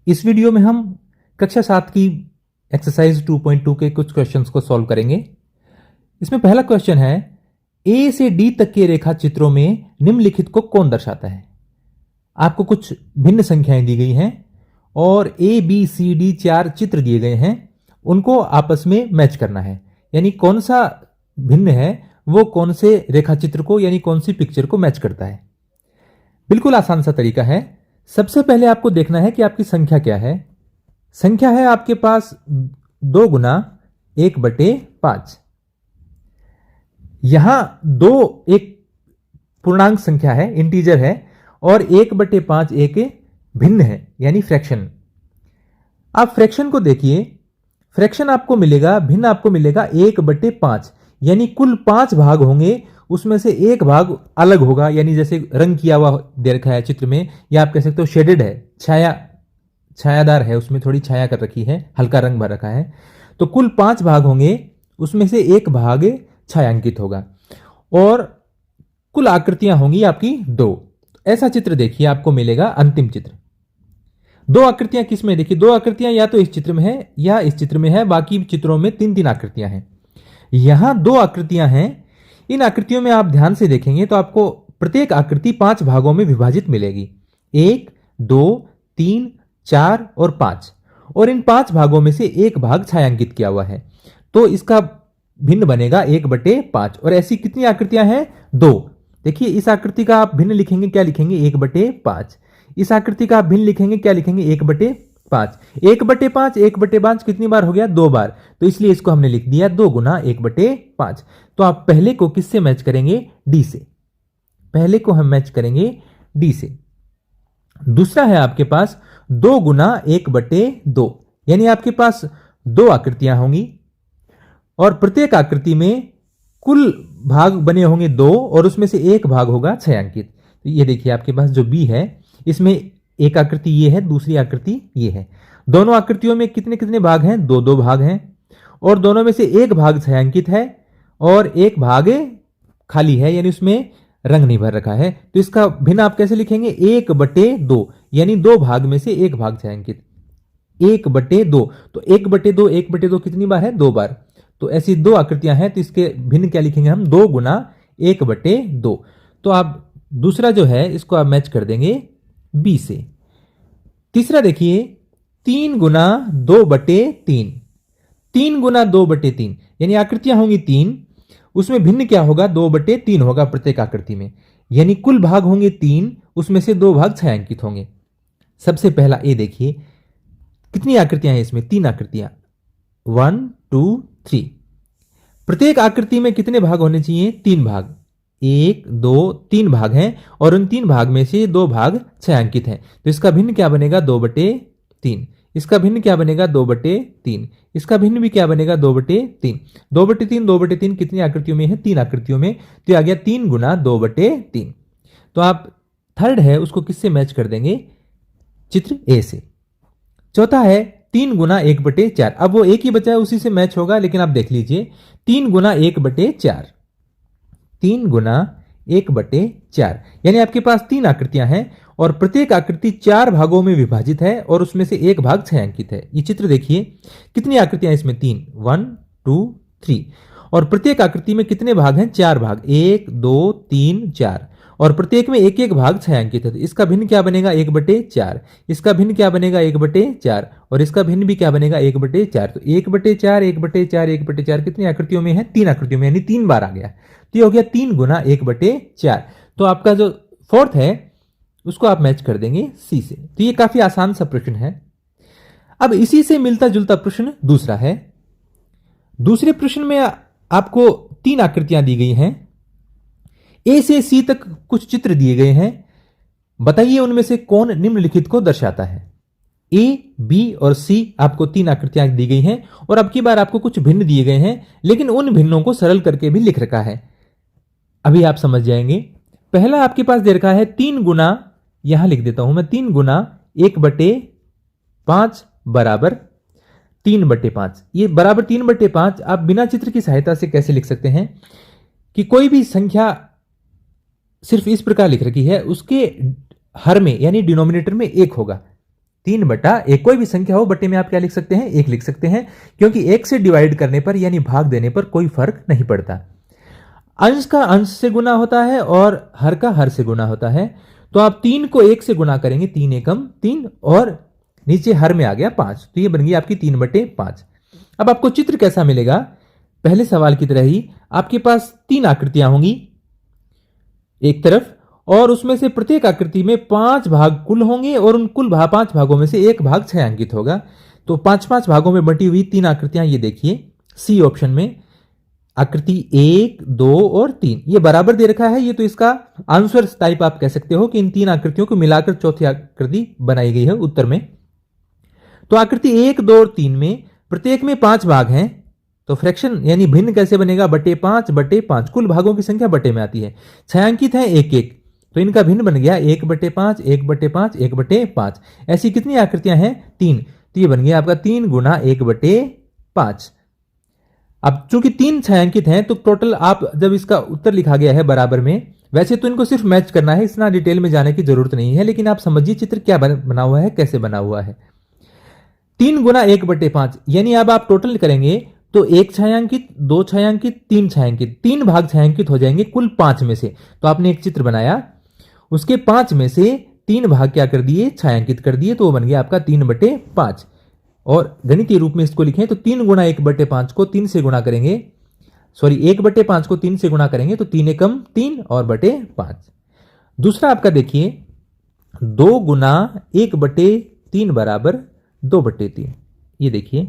इस वीडियो में हम कक्षा 7 की एक्सरसाइज 2.2 के कुछ क्वेश्चंस को सॉल्व करेंगे। इसमें पहला क्वेश्चन है, ए से डी तक के रेखा चित्रों में निम्नलिखित को कौन दर्शाता है। आपको कुछ भिन्न संख्याएं दी गई हैं और ए बी सी डी 4 चित्र दिए गए हैं, उनको आपस में मैच करना है। यानी कौन सा भिन्न है वो कौन से रेखा चित्र को यानी कौन सी पिक्चर को मैच करता है। बिल्कुल आसान सा तरीका है। सबसे पहले आपको देखना है कि आपकी संख्या क्या है। संख्या है आपके पास 2 गुना 1/5। यहां 2 एक पूर्णांक संख्या है, इंटीजर है, और 1/5 एक भिन्न है यानी फ्रैक्शन। आप फ्रैक्शन को देखिए, फ्रैक्शन आपको मिलेगा, भिन्न आपको मिलेगा 1/5, यानी कुल 5 भाग होंगे, उसमें से एक भाग अलग होगा, यानी जैसे रंग किया हुआ दे रखा है चित्र में, या आप कह सकते हो शेडेड है, छायादार है, उसमें थोड़ी छाया कर रखी है, हल्का रंग भर रखा है। तो कुल 5 भाग होंगे, उसमें से एक भाग छायांकित होगा और कुल आकृतियां होंगी आपकी 2। ऐसा चित्र देखिए, आपको मिलेगा अंतिम चित्र। 2 आकृतियां किस में, देखिए 2 आकृतियां या तो इस चित्र में है या इस चित्र में है, बाकी चित्रों में 3-3 आकृतियां हैं। यहां 2 आकृतियां हैं। इन आकृतियों में आप ध्यान से देखेंगे तो आपको प्रत्येक आकृति 5 भागों में विभाजित मिलेगी, 1, 2, 3, 4 और 5, और इन 5 भागों में से एक भाग छायांकित किया हुआ है, तो इसका भिन्न बनेगा 1/5। और ऐसी कितनी आकृतियां हैं, 2। देखिए इस आकृति का आप भिन्न लिखेंगे, क्या लिखेंगे, 1/5। इस आकृति का आप भिन्न लिखेंगे, क्या लिखेंगे, 1/5। 1/5 1/5 कितनी बार हो गया, 2 बार, तो इसलिए इसको हमने लिख दिया 2 गुना 1/5। तो आप पहले को किससे मैच करेंगे, डी से। पहले को हम मैच करेंगे डी से। दूसरा है आपके पास 2 गुना 1/2, यानी आपके पास 2 आकृतियां होंगी और प्रत्येक आकृति में कुल भाग बने होंगे 2 और उसमें से एक भाग होगा छायांकित। तो ये देखिए आपके पास जो बी है, इसमें एक आकृति ये है, दूसरी आकृति ये है। दोनों आकृतियों में कितने कितने भाग हैं, 2-2 भाग हैं, और दोनों में से एक भाग छायांकित है और एक भाग खाली है, यानी उसमें रंग नहीं भर रखा है। तो इसका भिन्न आप कैसे लिखेंगे, 1/2, यानी 2 भाग में से एक भाग छायांकित, 1/2। तो 1/2 1/2 कितनी बार है, 2 बार। तो ऐसी 2 आकृतियां हैं, तो इसके भिन्न क्या लिखेंगे हम, 2 गुना 1/2। तो आप दूसरा जो है इसको आप मैच कर देंगे बी से। तीसरा देखिए 3 गुना 2/3, 3 गुना 2/3, यानी आकृतियां होंगी 3, उसमें भिन्न क्या होगा, 2/3 होगा प्रत्येक आकृति में, यानी कुल भाग होंगे 3, उसमें से 2 भाग छायांकित होंगे। सबसे पहला ए देखिए, कितनी आकृतियां हैं इसमें, 3 आकृतियां, 1 2 3। प्रत्येक आकृति में कितने भाग होने चाहिए, 3 भाग, 1 2 3 भाग हैं, और उन 3 भाग में से 2 भाग छायांकित हैं। तो इसका भिन्न क्या बनेगा, 2/3। इसका भिन्न क्या बनेगा, 2/3। इसका भिन्न भी क्या बनेगा, 2/3। 2/3 2/3 कितनी आकृतियों में है, 3 आकृतियों में, तो आ गया 3 गुना 2/3। तो आप थर्ड है उसको किससे मैच कर देंगे, चित्र ए से। चौथा है 3 गुना 1/4। अब वो एक ही बचा है, उसी से मैच होगा, लेकिन आप देख लीजिए 3 गुना 1/4, 3 गुना 1/4, यानी आपके पास 3 आकृतियां हैं और प्रत्येक आकृति 4 भागों में विभाजित है और उसमें से एक भाग छायांकित है। ये चित्र देखिए, कितनी आकृतियां इसमें, 3, 1 2 3, और प्रत्येक आकृति में कितने भाग हैं, 4 भाग, 1 2 3 4, और प्रत्येक में एक एक भाग छायांकित है। तो इसका भिन्न क्या बनेगा, 1/4। इसका भिन्न क्या बनेगा, 1/4, और इसका भिन्न भी क्या बनेगा, 1/4। तो 1/4 1/4 1/4 कितनी आकृतियों में है, 3 आकृतियों में, यानी 3 बार आ गया। तो ये हो गया 3 गुना 1/4। तो आपका जो फोर्थ है उसको आप मैच कर देंगे सी से। तो ये काफी आसान सा प्रश्न है। अब इसी से मिलता जुलता प्रश्न दूसरा है। दूसरे प्रश्न में आपको 3 आकृतियां दी गई हैं, ए से सी तक कुछ चित्र दिए गए हैं, बताइए उनमें से कौन निम्नलिखित को दर्शाता है। ए बी और सी आपको 3 आकृतियां दी गई हैं और अब की बार आपको कुछ भिन्न दिए गए हैं, लेकिन उन भिन्नों को सरल करके भी लिख रखा है, अभी आप समझ जाएंगे। पहला आपके पास दे रखा है 3 गुना, यहां लिख देता हूं मैं, 3 गुना 1/5 बराबर 3/5। ये बराबर 3/5 आप बिना चित्र की सहायता से कैसे लिख सकते हैं कि कोई भी संख्या सिर्फ इस प्रकार लिख रखी है, उसके हर में यानी डिनोमिनेटर में 1 होगा, 3/1, कोई भी संख्या हो बटे में आप क्या लिख सकते हैं, 1 लिख सकते हैं, क्योंकि 1 से डिवाइड करने पर यानी भाग देने पर कोई फर्क नहीं पड़ता। अंश का अंश से गुना होता है और हर का हर से गुना होता है। तो आप 3 को 1 से गुना करेंगे, 3 एकम 3, और नीचे हर में आ गया 5, तो ये बन गई आपकी 3/5। अब आपको चित्र कैसा मिलेगा, पहले सवाल की तरह ही आपके पास 3 आकृतियां होंगी एक तरफ, और उसमें से प्रत्येक आकृति में 5 भाग कुल होंगे और उन कुल 5 भागों में से 1 भाग छायांकित होगा। तो 5-5 भागों में बटी हुई 3 आकृतियां ये देखिए, सी ऑप्शन में आकृति 1, 2 और 3 ये बराबर दे रखा है। ये तो इसका आंसर टाइप आप कह सकते हो कि इन 3 आकृतियों को मिलाकर चौथी आकृति बनाई गई है उत्तर में। तो आकृति 1, 2 और 3 में प्रत्येक में 5 भाग हैं, तो फ्रैक्शन यानी भिन्न कैसे बनेगा, बटे 5, कुल भागों की संख्या बटे में आती है, छायांकित है 1-1, तो इनका भिन्न बन गया 1/5, 1/5, 1/5। ऐसी कितनी आकृतियां हैं, 3, तो ये बन गया आपका 3 गुना 1/5। अब चूंकि 3 छायांकित हैं तो टोटल आप जब इसका उत्तर लिखा गया है बराबर में, वैसे तो इनको सिर्फ मैच करना है, इतना डिटेल में जाने की जरूरत नहीं है, लेकिन आप समझिए चित्र क्या बना हुआ है, कैसे बना हुआ है। 3 गुना 1/5 यानी अब आप टोटल करेंगे तो 1 छायांकित, 2 छायांकित, 3 छायांकित, 3 भाग छायांकित हो जाएंगे कुल 5 में से। तो आपने एक चित्र बनाया, उसके 5 में से 3 भाग क्या कर दिए, छायांकित कर दिए, तो वो बन गया आपका 3/5। और गणितीय रूप में इसको लिखें तो 3 गुना 1/5 को 3 से गुणा करेंगे, 1/5 को 3 से गुणा करेंगे तो 3 एकम 3 और बटे 5। दूसरा आपका देखिए 2 गुना 1/3 बराबर 2/3। ये देखिए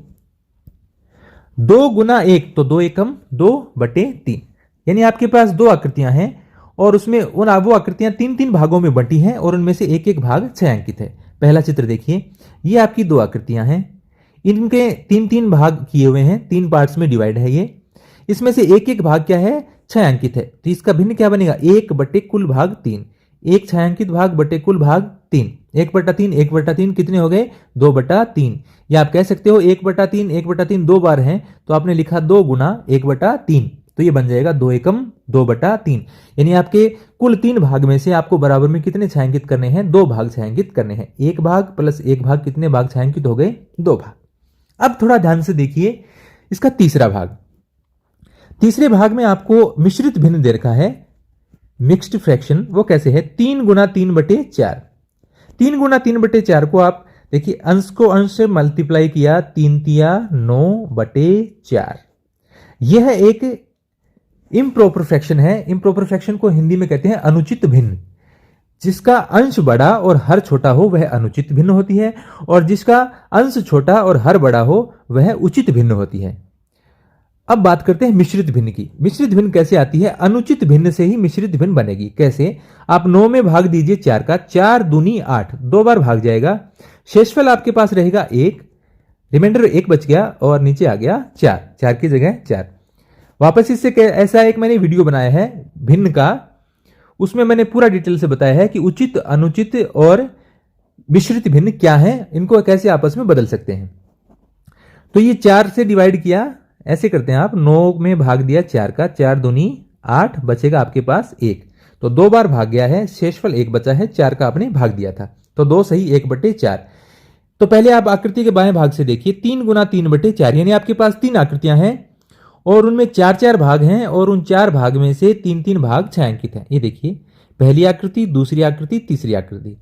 2 गुना 1 तो 2 एकम 2/3, यानी आपके पास 2 आकृतियां हैं और उसमें वो आकृतियां 3-3 भागों में बंटी हैं और उनमें से 1-1 भाग छायांकित है। पहला चित्र देखिए, ये आपकी 2 आकृतियां हैं, इनके 3-3 भाग किए हुए हैं, 3 पार्ट्स में डिवाइड है ये, इसमें से 1-1 भाग क्या है, छायांकित है, तो इसका भिन्न क्या बनेगा, 1 बटे कुल भाग 3, 1 छायांकित भाग बटे कुल भाग 3, 1/3, 1/3 कितने हो गए, 2/3, या आप कह सकते हो 1/3, 1/3 2 बार हैं, तो आपने लिखा 2 गुना 1/3, तो ये बन जाएगा 2 एकम 2/3, यानी आपके कुल 3 भाग में से आपको बराबर में कितने छायांकित करने हैं, 2 भाग छायांकित करने हैं। 1 भाग प्लस 1 भाग कितने भाग छायांकित हो गए, 2 भाग। अब थोड़ा ध्यान से देखिए इसका तीसरा भाग। तीसरे भाग में आपको मिश्रित भिन्न दे रखा है, मिक्स्ड फ्रैक्शन, वो कैसे है, 3 गुना 3/4। 3 गुना 3/4 को आप देखिए अंश को अंश से मल्टीप्लाई किया, 3 तिया 9/4। यह एक इम्प्रॉपर फ्रैक्शन है। इम्प्रॉपर फ्रैक्शन को हिंदी में कहते हैं अनुचित भिन्न। जिसका अंश बड़ा और हर छोटा हो वह अनुचित भिन्न होती है, और जिसका अंश छोटा और हर बड़ा हो वह उचित भिन्न होती है। अब बात करते हैं मिश्रित भिन्न की। मिश्रित भिन्न कैसे आती है, अनुचित भिन्न से ही मिश्रित भिन्न बनेगी। कैसे, आप 9 में भाग दीजिए 4 का, 4 दूनी 8, 2 बार भाग जाएगा, शेषफल आपके पास रहेगा 1, रिमाइंडर 1 बच गया और नीचे आ गया 4, 4 की जगह 4। वापस इससे ऐसा एक मैंने वीडियो बनाया है भिन्न का, उसमें मैंने पूरा डिटेल से बताया है कि उचित, अनुचित और मिश्रित भिन्न क्या है, इनको कैसे आपस में बदल सकते हैं। तो ये 4 से डिवाइड किया, ऐसे करते हैं आप, 9 में भाग दिया 4 का, 4 दूनी 8, बचेगा आपके पास 1, तो 2 बार भाग गया है, शेषफल 1 बचा है, 4 का आपने भाग दिया था, तो 2 सही 1/4। तो पहले आप आकृति के बाएं भाग से देखिए, 3 गुना 3/4, यानी आपके पास 3 आकृतियां हैं और उनमें 4-4 भाग हैं और उन 4 भाग में से 3-3 भाग छायांकित हैं। ये देखिए पहली आकृति, दूसरी आकृति, तीसरी आकृति,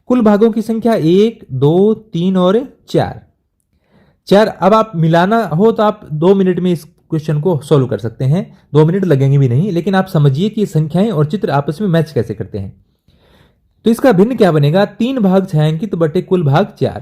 कुल भागों की संख्या 1, 2, 3 और 4। अब आप मिलाना हो तो आप 2 मिनट में इस क्वेश्चन को सॉल्व कर सकते हैं, 2 मिनट लगेंगे भी नहीं, लेकिन आप समझिए कि संख्याएं और चित्र आपस में मैच कैसे करते हैं। तो इसका भिन्न क्या बनेगा, 3 भाग छायांकित बटे कुल भाग 4,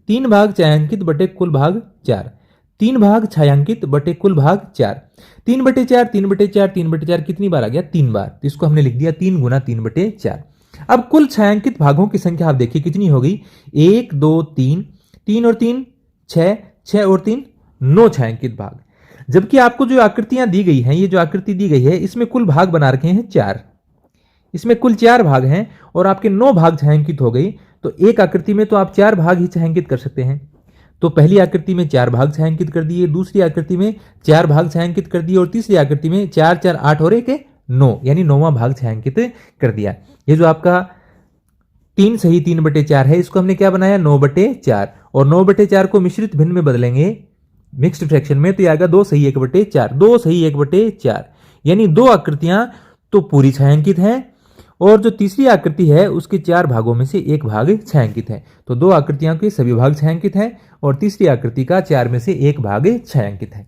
3 भाग छायांकित बटे कुल भाग 4, 3 भाग छायांकित बटे कुल भाग 4, 3/4, 3/4, 3/4 कितनी बार आ गया, 3 बार, तो इसको हमने लिख दिया 3 गुना 3/4। अब कुल छायांकित भागों की संख्या आप देखिए कितनी हो गई, 1, 2, 3, 3 और 3 6, 6 और 3 9 छायांकित भाग। जबकि आपको जो आकृतियां दी गई हैं, ये जो आकृति दी गई है इसमें कुल भाग बना रखे हैं 4, इसमें कुल 4 भाग हैं और आपके 9 भाग छायांकित हो गई, तो एक आकृति में तो आप 4 भाग ही छायांकित कर सकते हैं। तो पहली आकृति में 4 भाग छायांकित कर दिए, दूसरी आकृति में 4 भाग छायांकित कर दिए और तीसरी आकृति में 4, 4, 8 और 1 9, यानी 9वां भाग छायांकित कर दिया। ये जो आपका 3 सही 3/4 है, इसको हमने क्या बनाया 9/4, और 9/4 को मिश्रित भिन्न में बदलेंगे मिक्स्ड फ्रैक्शन में, तो ये आएगा 2 सही 1/4, 2 सही 1/4, यानी 2 आकृतियां तो पूरी छायांकित हैं, और जो तीसरी आकृति है उसके 4 भागों में से 1 भाग छायांकित है। तो 2 आकृतियों के सभी भाग छायांकित हैं और तीसरी आकृति का 4 में से 1 भाग छायांकित है।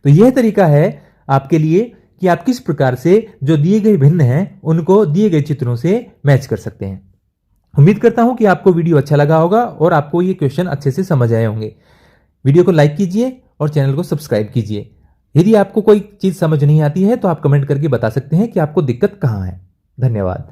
तो यह तरीका है आपके लिए कि आप किस प्रकार से जो दिए गए भिन्न हैं उनको दिए गए चित्रों से मैच कर सकते हैं। उम्मीद करता हूं कि आपको वीडियो अच्छा लगा होगा और आपको ये क्वेश्चन अच्छे से समझ आए होंगे। वीडियो को लाइक कीजिए और चैनल को सब्सक्राइब कीजिए। यदि आपको कोई चीज समझ नहीं आती है तो आप कमेंट करके बता सकते हैं कि आपको दिक्कत कहां है। धन्यवाद।